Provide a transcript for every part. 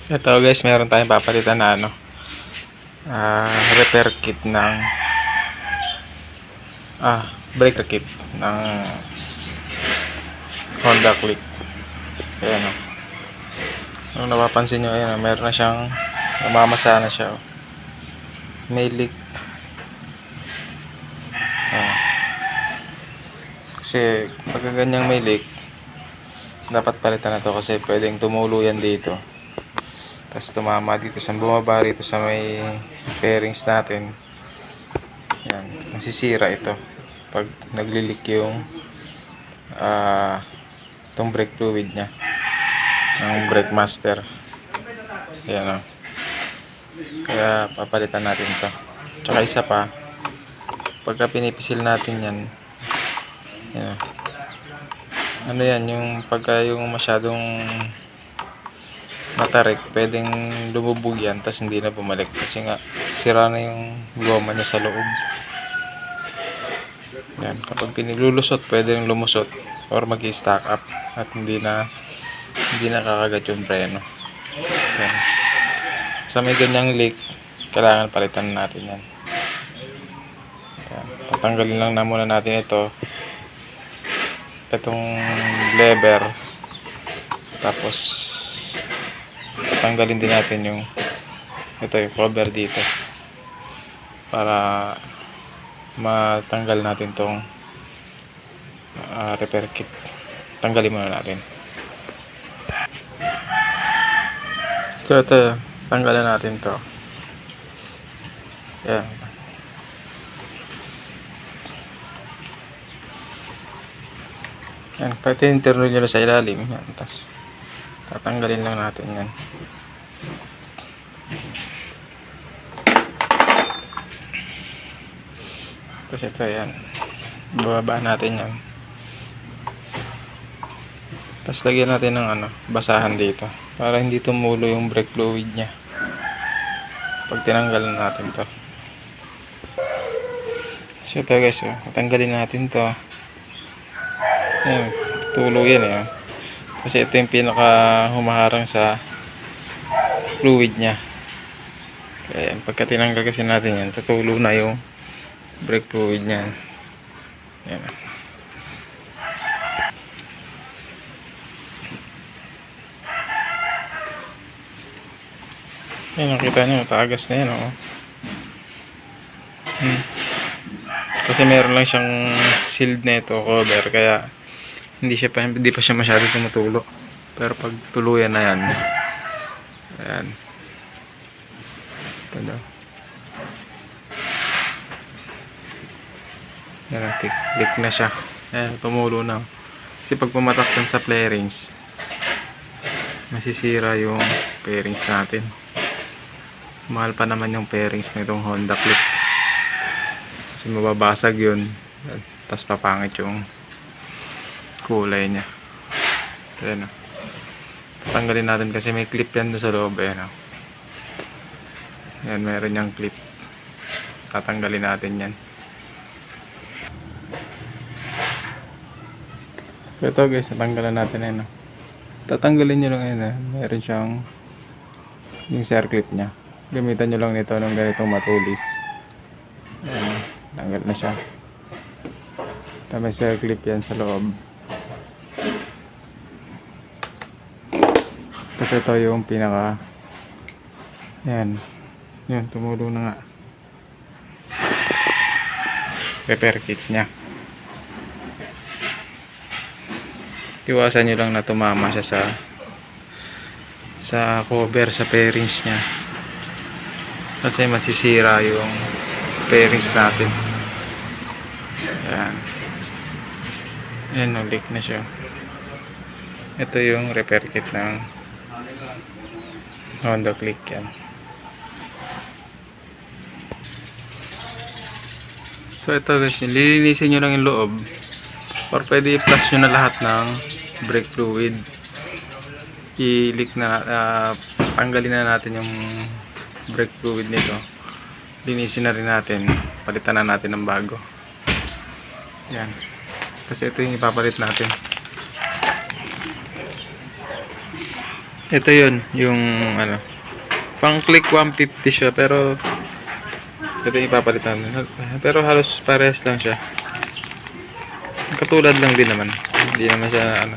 Ito guys, meron tayong papalitan na repair kit ng brake kit ng Honda Click. Ayan o. Kung napapansin nyo, ayan o, meron na siyang namamasa na siya o. May leak. Ayan. Kasi pagka ganyang may leak, dapat palitan na to kasi pwedeng tumulo yan dito. Tapos tumama dito sa bumaba rito sa may fairings natin. Yan, nasisira ito pag naglilik yung itong brake fluid nya ng brake master. Yan o. Kaya papalitan natin to. Tsaka isa pa, pagka pinipisil natin yan, yan o. Ano yan, yung pagka yung masyadong matarik, pwedeng lumubog yan tapos hindi na bumalik kasi nga sira na yung goma niya sa loob. Yan, kapag pinilulusot pwedeng lumusot or mag-stack up at hindi na kakagat yung preno. Yan. Sa may ganyang leak, kailangan palitan natin yan. Yan. Tatanggalin lang na muna natin itong lever, tapos tanggalin din natin yung cover dito para matanggal natin tong repair kit. Tanggalin muna natin. So ito, tanggalan natin to. Yan. Yan, pwede internal nyo sa ilalim. Yan, tapos tatanggalin lang natin yan. Tapos ito yan, bababa natin yan. Tapos lagyan natin ng basahan dito para hindi tumulo yung brake fluid nya pag tinanggal natin to. So ito guys, tanggalin natin to. Ayan, tulo yan eh. Kasi ito yung pinaka humaharang sa fluid nya. Kaya pagka tinanggal kasi natin yan, tutulo na yung brake fluid nya. Yan. Yan, nakita nyo, tagas na yan oh. Kasi meron lang siyang sealed na ito cover, kaya hindi pa siya masyado tumutulo. Pero pag tuluyan na yan, ayan, ito daw. Yan, leak na siya. Ayan, tumulo na. Kasi pag pumatak dun sa fairings, masisira yung fairings natin. Mahal pa naman yung fairings na itong Honda Click. Kasi mababasag yun. Tapos papangit yung kulay nya. Ayan o. Tatanggalin natin kasi may clip yan doon sa loob. Ayan o. Ayan, meron yung clip. Tatanggalin natin yan. So ito guys, natanggalan natin yan o. Tatanggalin nyo lang yan o. Meron siyang yung circlip nya. Gamitan nyo lang nito ng ganitong matulis. Ayan, tanggal na siya. May circlip yan sa loob. Kasi ito yung pinaka, yan, yan, tumulo na nga repair kit nya. Iwasan nyo lang na tumama siya sa cover, sa fairings nya, kasi masisira yung fairings natin. Yan. Ayan, leak na siya. Ito yung repair kit ng Honda Click yan. So ito guys, lilinisin nyo lang yung loob, or pwede i-flush nyo na lahat ng brake fluid. I-leak na, tanggalin na natin yung brake fluid nito. Linisin na rin natin, palitan na natin ng bago. Yan. Kasi ito yung ipapalit natin. Ito yun, yung ano, pang click 150 siya, pero ito yung ipapalitan. Pero halos parehas lang siya. Katulad lang din naman. Hindi naman siya ano,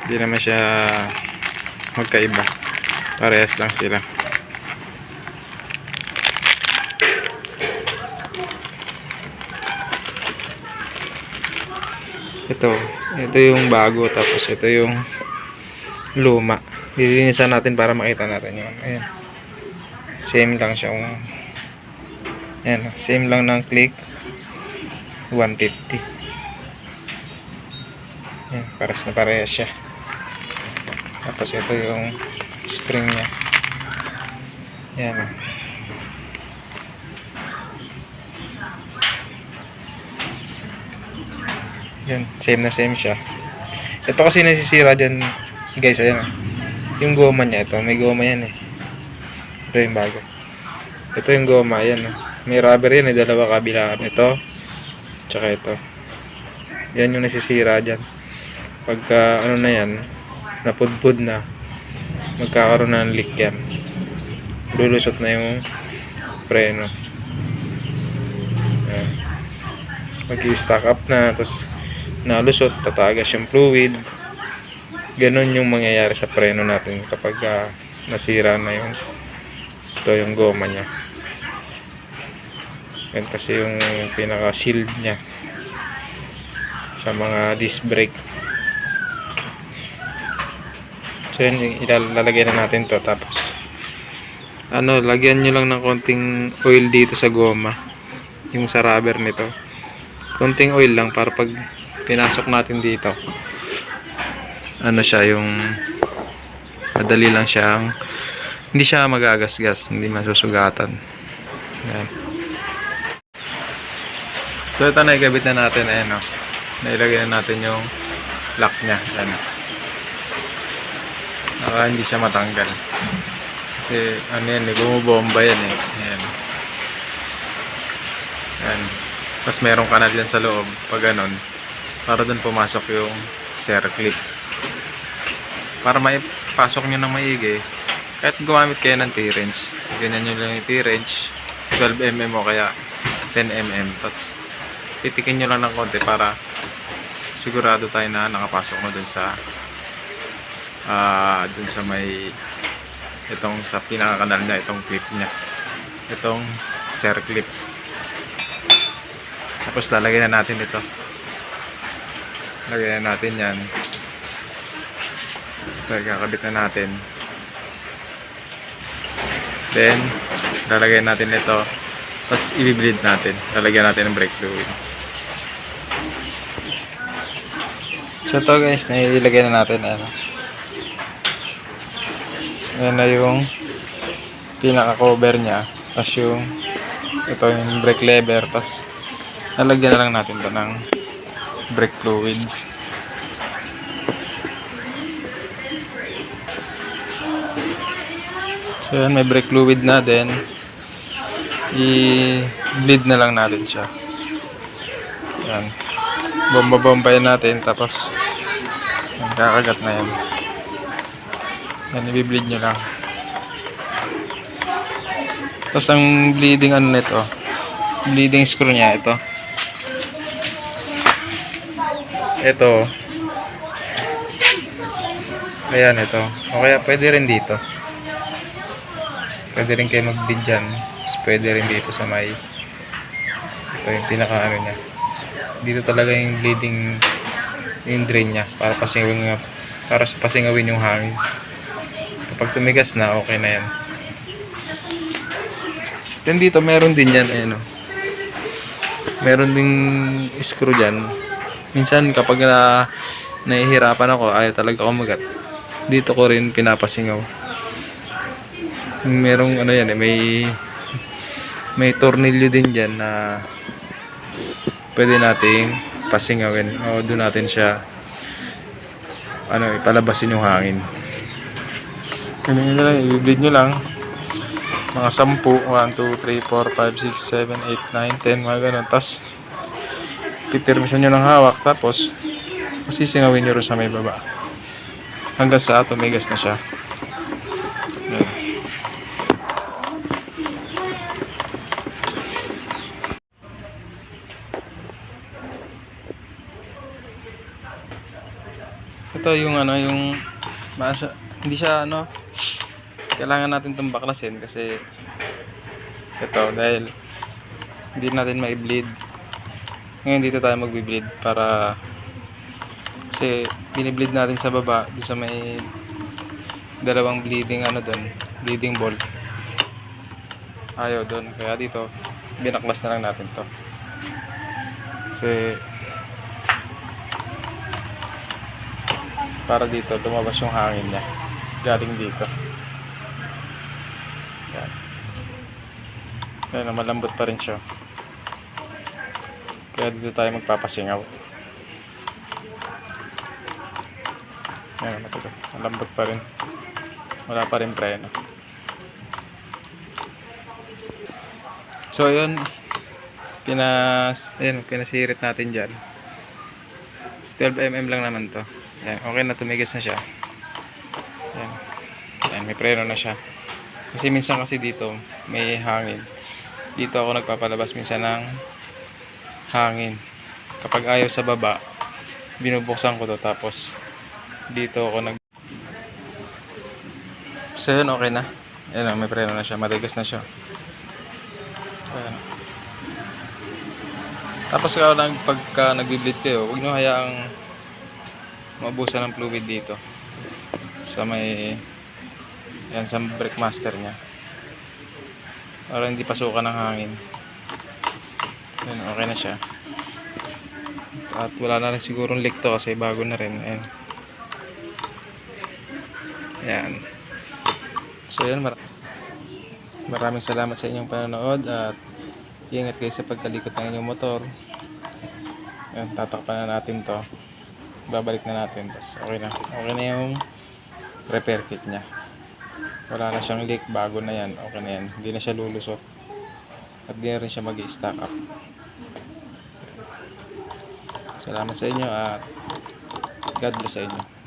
hindi naman siya magkaiba. Parehas lang sila. Ito yung bago, tapos ito yung luma. Lilinisan natin para makita natin yun. Ayan. Same lang siya. Ayan, same lang ng click 150. Ayan, pares na parehas siya. Tapos ito yung spring nya. Ayan. Yan, same na same siya. Ito kasi nasisira dyan, guys. Ayan, yung goma nya, ito may goma yan eh. Ito yung bago. Ito yung goma, ayan. May rubber yan, dalawa kabilaan. Ito, tsaka ito. Yan yung nasisira dyan. Pagka ano na yan, napudpud na, magkakaroon na ng leak yan. Lulusot na yung preno. Ayan. Mag-i-stack up na, tapos nalusot, tatagas yung fluid. Ganon yung mangyayari sa preno natin kapag nasira na yung ito yung goma nya. Yan kasi yung pinaka sealed nya sa mga disc brake. So yun, ilalagay na natin to, tapos ano, lagyan nyo lang ng konting oil dito sa goma, yung sa rubber nito. Konting oil lang para pag pinasok natin dito, ano siya, yung madali lang siyang, hindi siya magagasgas, hindi masusugatan. Ayan. So ito, naikabit na natin. Ayan, no? Nailagay na natin yung lock nya. Ayan. Hindi siya matanggal kasi ano yan eh, bumubomba yan eh. Ayan. Ayan. Tapos merong kanal yan sa loob pag ganon, para dun pumasok yung circlip. Para maipasok nyo ng maigi, kahit gumamit kayo ng T-wrench, ganyan nyo lang yung T-wrench, 12mm o kaya 10mm, tapos titikin nyo lang ng konti para sigurado tayo na nakapasok na dun sa may itong sa pinakakanal nya, itong clip nya, itong circlip. Tapos lalagay na natin ito. Lagyan na natin yan. Kakabit na natin. Then lalagyan natin ito. Tapos i-bleed natin. Lalagyan natin ng brake fluid. So ito guys, nailagay na natin. Ayan na yung pinaka-cover nya. Tapos yung ito yung brake lever. Tapos lalagyan na lang natin ito ng brake fluid. So yan, may brake fluid na din. I-bleed na lang natin siya. Yan. Bomba-bombayin natin, tapos yan, kakagat na yan. Yan, i-bleed nyo lang. Tapos ang bleeding ano nito, bleeding screw nya, ito, ayan, ito, o kaya pwede rin dito, pwede rin kayo mag-bleed dyan, pwede rin dito sa may, ito yung pinaka ano nya, dito talaga yung bleeding, yung drain nya, para pasingawin yung hangin. Kapag tumigas na, okay na yan. Then dito meron din yan, meron ding screw dyan. Minsan kapag nahihirapan ako, ayaw talaga kumagat, dito ko rin pinapasingaw. Merong ano yan, may tornilyo din dyan na pwede nating pasingawin, o doon natin siya ipalabasin yung hangin. Ganyan nyo lang, i-bleed nyo lang mga 10, 1, 2, 3, 4, 5, 6, 7, 8, 9, 10, mga ganun. Tapos pipirmisan nyo ng hawak, tapos masisingawin nyo rin sa may baba. hanggang sa tumigas na siya. Ayan. Ito yung yung hindi siya kailangan natin itong baklasin kasi ito dahil hindi natin mai-bleed. Ngayon dito tayo magbi-bleed para kasi binibleed natin sa baba doon sa may dalawang bleeding doon, bleeding ball. Ayaw doon, kaya dito binaklas na lang natin to kasi para dito lumabas yung hangin niya galing dito. Yan. Kaya malambot pa rin siya. Kaya dito tayo magpapasingaw. Yan, malambot pa rin. Wala pa rin preno. So yun, pinasirit natin dyan. 12mm lang naman to. Yan, okay na, tumigas na siya. Yan. Yan, may preno na siya. Kasi minsan kasi dito may hangin. Dito ako nagpapalabas minsan ng hangin. Kapag ayaw sa baba, binubuksan ko to tapos dito ako So yun, okay na. Ayan, may preno na siya, matigas na siya. Ayan. Tapos pagka nagbi-bleed kayo, huwag nyo hayaang mabusan ng fluid dito sa sa brake master nya para hindi pasukan ng hangin. Ayan, okay na siya at wala na rin sigurong leak to kasi bago na rin. Ayan. Ayan. So yun, maraming salamat sa inyong panonood at ingat kayo sa pagkalikot ng inyong motor. Ayan, tatakpan na natin to, babalik na natin, tapos okay na yung repair kit nya, wala na siyang leak, bago na yan, okay na yan, hindi na siya lulusot at hindi na rin siya mag-i-stack up. Salamat sa inyo at God bless sa inyo.